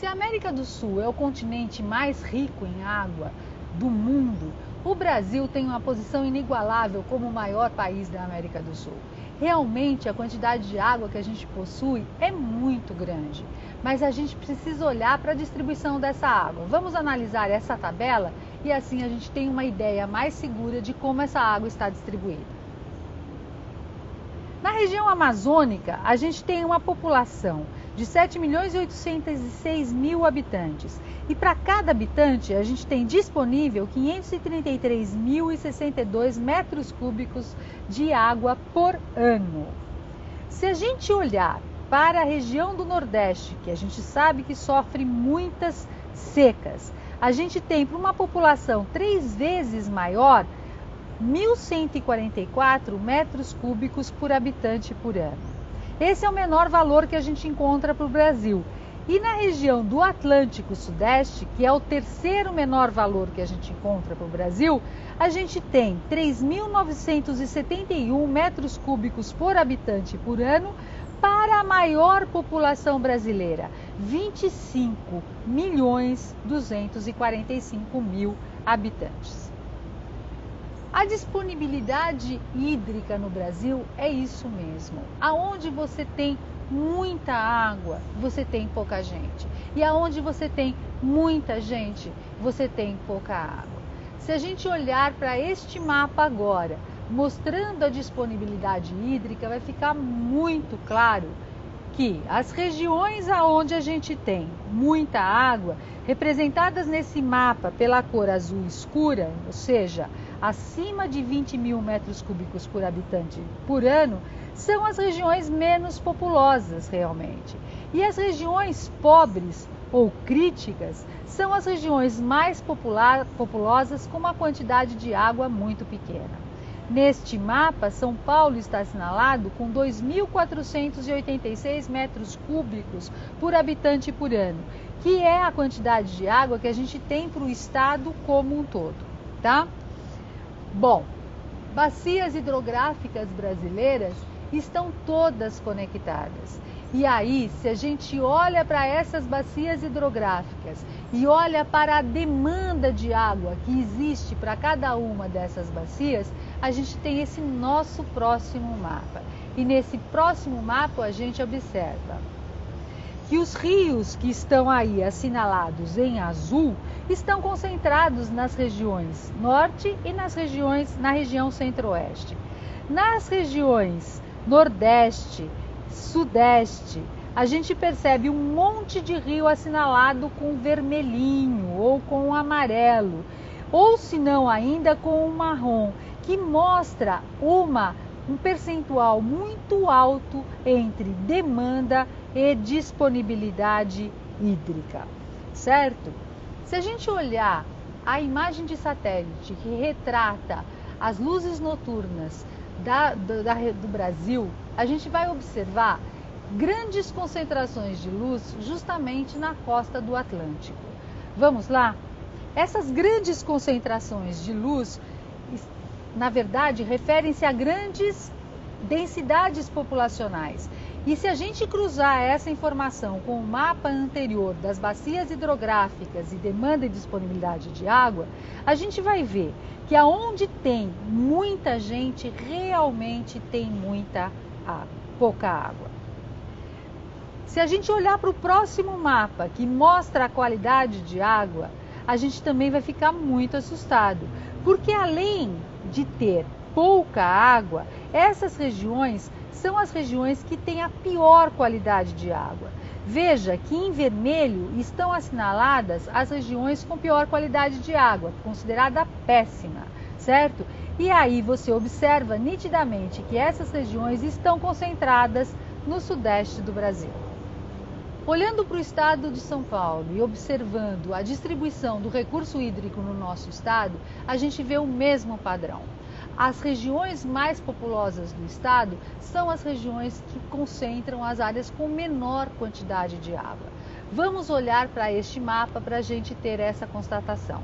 Se a América do Sul é o continente mais rico em água do mundo, o Brasil tem uma posição inigualável como o maior país da América do Sul. Realmente a quantidade de água que a gente possui é muito grande, mas a gente precisa olhar para a distribuição dessa água. Vamos analisar essa tabela e assim a gente tem uma ideia mais segura de como essa água está distribuída. Na região amazônica, a gente tem uma população de 7.806.000 habitantes. E para cada habitante, a gente tem disponível 533.062 metros cúbicos de água por ano. Se a gente olhar para a região do Nordeste, que a gente sabe que sofre muitas secas, a gente tem para uma população 3 vezes maior, 1.144 metros cúbicos por habitante por ano. Esse é o menor valor que a gente encontra para o Brasil. E na região do Atlântico Sudeste, que é o terceiro menor valor que a gente encontra para o Brasil, a gente tem 3.971 metros cúbicos por habitante por ano para a maior população brasileira, 25.245.000 habitantes. A disponibilidade hídrica no Brasil é isso mesmo. Aonde você tem muita água, você tem pouca gente. E aonde você tem muita gente, você tem pouca água. Se a gente olhar para este mapa agora, mostrando a disponibilidade hídrica, vai ficar muito claro que as regiões aonde a gente tem muita água, representadas nesse mapa pela cor azul escura, ou seja, acima de 20.000 metros cúbicos por habitante por ano, são as regiões menos populosas realmente. E as regiões pobres ou críticas são as regiões mais populosas com uma quantidade de água muito pequena. Neste mapa, São Paulo está assinalado com 2.486 metros cúbicos por habitante por ano, que é a quantidade de água que a gente tem para o estado como um todo, tá? Bom, bacias hidrográficas brasileiras estão todas conectadas. E aí, se a gente olha para essas bacias hidrográficas e olha para a demanda de água que existe para cada uma dessas bacias, a gente tem esse nosso próximo mapa. E nesse próximo mapa a gente observa que os rios que estão aí assinalados em azul estão concentrados nas regiões norte e na região centro-oeste. Nas regiões nordeste, sudeste, a gente percebe um monte de rio assinalado com vermelhinho ou com amarelo, ou se não ainda com um marrom, que mostra um percentual muito alto entre demanda e disponibilidade hídrica, certo? Se a gente olhar a imagem de satélite que retrata as luzes noturnas do Brasil, a gente vai observar grandes concentrações de luz justamente na costa do Atlântico. Vamos lá? Essas grandes concentrações de luz, na verdade, referem-se a grandes densidades populacionais. E se a gente cruzar essa informação com o mapa anterior das bacias hidrográficas e demanda e disponibilidade de água, a gente vai ver que aonde tem muita gente, realmente tem pouca água. Se a gente olhar para o próximo mapa, que mostra a qualidade de água, a gente também vai ficar muito assustado, porque além de ter pouca água, essas regiões são as regiões que têm a pior qualidade de água. Veja que em vermelho estão assinaladas as regiões com pior qualidade de água, considerada péssima, certo? E aí você observa nitidamente que essas regiões estão concentradas no sudeste do Brasil. Olhando para o estado de São Paulo e observando a distribuição do recurso hídrico no nosso estado, a gente vê o mesmo padrão. As regiões mais populosas do estado são as regiões que concentram as áreas com menor quantidade de água. Vamos olhar para este mapa para a gente ter essa constatação.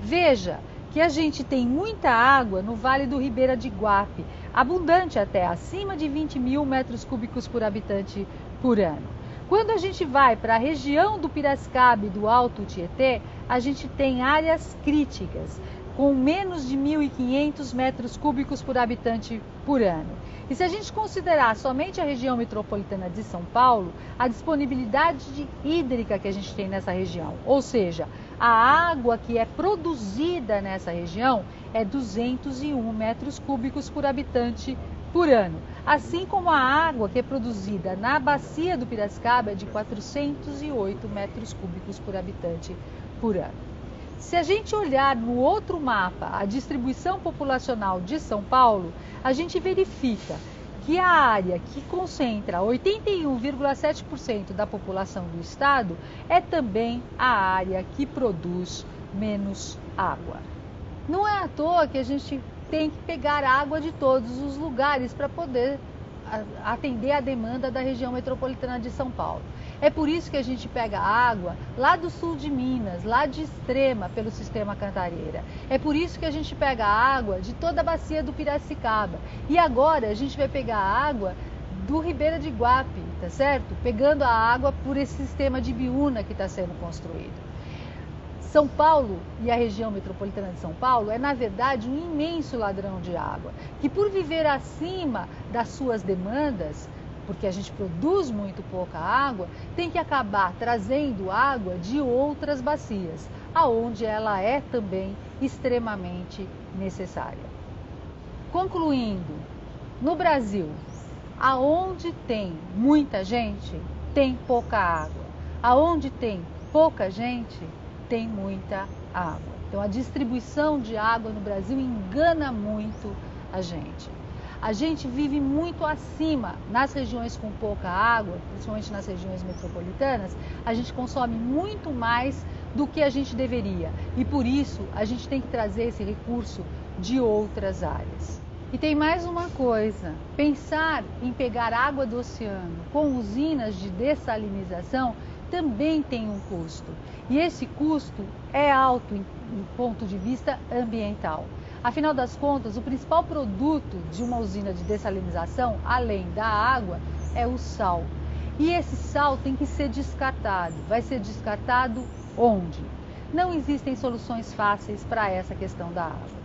Veja que a gente tem muita água no Vale do Ribeira de Iguape, abundante até, acima de 20.000 metros cúbicos por habitante por ano. Quando a gente vai para a região do Piracicaba e do Alto Tietê, a gente tem áreas críticas, com menos de 1.500 metros cúbicos por habitante por ano. E se a gente considerar somente a região metropolitana de São Paulo, a disponibilidade hídrica que a gente tem nessa região, ou seja, a água que é produzida nessa região é 201 metros cúbicos por habitante por ano. Assim como a água que é produzida na bacia do Piracicaba é de 408 metros cúbicos por habitante por ano. Se a gente olhar no outro mapa a distribuição populacional de São Paulo, a gente verifica que a área que concentra 81,7% da população do estado é também a área que produz menos água. Não é à toa que a gente tem que pegar água de todos os lugares para poder atender a demanda da região metropolitana de São Paulo. É por isso que a gente pega água lá do sul de Minas, lá de Extrema, pelo sistema Cantareira. É por isso que a gente pega água de toda a bacia do Piracicaba. E agora a gente vai pegar água do Ribeira de Iguape, tá certo? Pegando a água por esse sistema de Biúna que está sendo construído. São Paulo e a região metropolitana de São Paulo é, na verdade, um imenso ladrão de água, que por viver acima das suas demandas, porque a gente produz muito pouca água, tem que acabar trazendo água de outras bacias, aonde ela é também extremamente necessária. Concluindo, no Brasil, aonde tem muita gente, tem pouca água. Aonde tem pouca gente, tem muita água. Então a distribuição de água no Brasil engana muito a gente. A gente vive muito acima nas regiões com pouca água, principalmente nas regiões metropolitanas, a gente consome muito mais do que a gente deveria. E por isso a gente tem que trazer esse recurso de outras áreas. E tem mais uma coisa, pensar em pegar água do oceano com usinas de dessalinização também tem um custo. E esse custo é alto do ponto de vista ambiental. Afinal das contas, o principal produto de uma usina de dessalinização, além da água, é o sal. E esse sal tem que ser descartado. Vai ser descartado onde? Não existem soluções fáceis para essa questão da água.